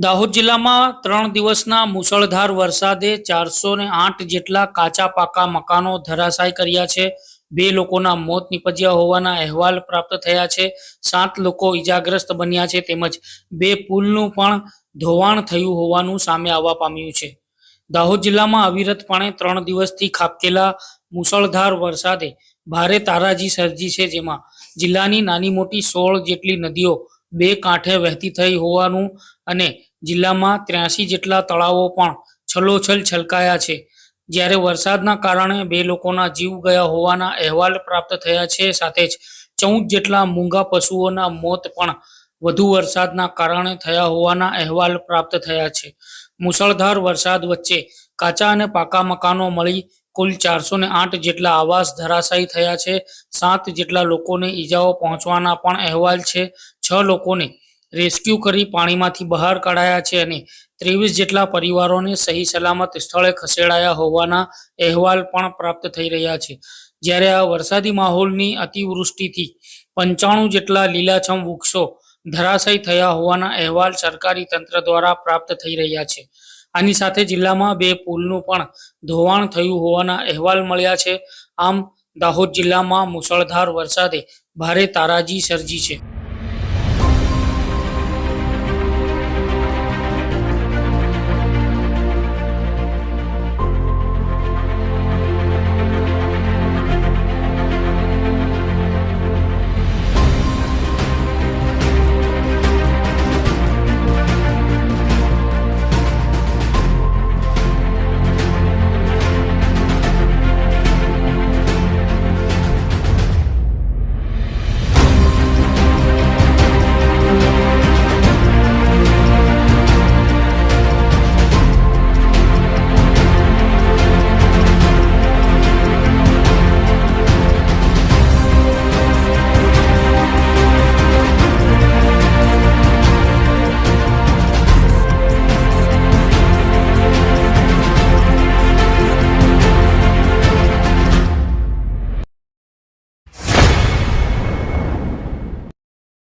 દાહોદ જિલ્લામાં 3 દિવસના મુશળધાર વરસાદે 408 જેટલા કાચા પાકા મકાનો ધરાશાયી કર્યા છે। 2 લોકોના મોત નીપજ્યા હોવાના અહેવાલ પ્રાપ્ત થયા છે। 7 લોકો ઈજાગ્રસ્ત બન્યા છે તેમજ 2 પુલનું પણ ધોવાણ થયું હોવાનું સામે આવવા પામ્યું છે। દાહોદ જિલ્લામાં અવિરતપણે 3 દિવસથી ખાબકેલા મુશળધાર વરસાદે ભારે તારાજી સર્જી છે, જેમાં જિલ્લાની નાની મોટી 16 જેટલી નદીઓ 2 કાંઠે વહેતી થઈ હોવાનું અને જિલ્લામાં 83 જેટલા તળાવો પણ છલોછલ છલકાયા છે। જ્યારે વરસાદના કારણે 2 લોકોના જીવ ગયા હોવાના અહેવાલ પ્રાપ્ત થયા છે। સાથે જ 14 જેટલા મૂંગા પશુઓના મોત પણ વધુ વરસાદના કારણે થયા હોવાના અહેવાલ પ્રાપ્ત થયા છે। મુશળધાર વરસાદ વચ્ચે કાચા અને પાકા મકાનો મળી કુલ 408 જેટલા આવાસ ધરાશાયી થયા છે। 7 જેટલા લોકોને ઈજાઓ પહોંચવાના પણ અહેવાલ છે। 6 લોકોને રેસ્ક્યુ કરી પાણીમાંથી બહાર કાઢાયા છે અને 23 જેટલા પરિવારોને સહી સલામત સ્થળે ખસેડાયા હોવાના અહેવાલ પણ પ્રાપ્ત થઈ રહ્યા છે। જ્યારે આ વરસાદી માહોલની અતિવૃષ્ટિથી 95 જેટલા લીલાછમ વૃક્ષો ધરાશાયી થયા હોવાના અહેવાલ સરકારી તંત્ર દ્વારા પ્રાપ્ત થઈ રહ્યા છે। આની સાથે જિલ્લામાં 2 પુલનું પણ ધોવાણ થયું હોવાના અહેવાલ મળ્યા છે। આમ દાહોદ જિલ્લામાં મુશળધાર વરસાદે ભારે તારાજી સર્જી છે।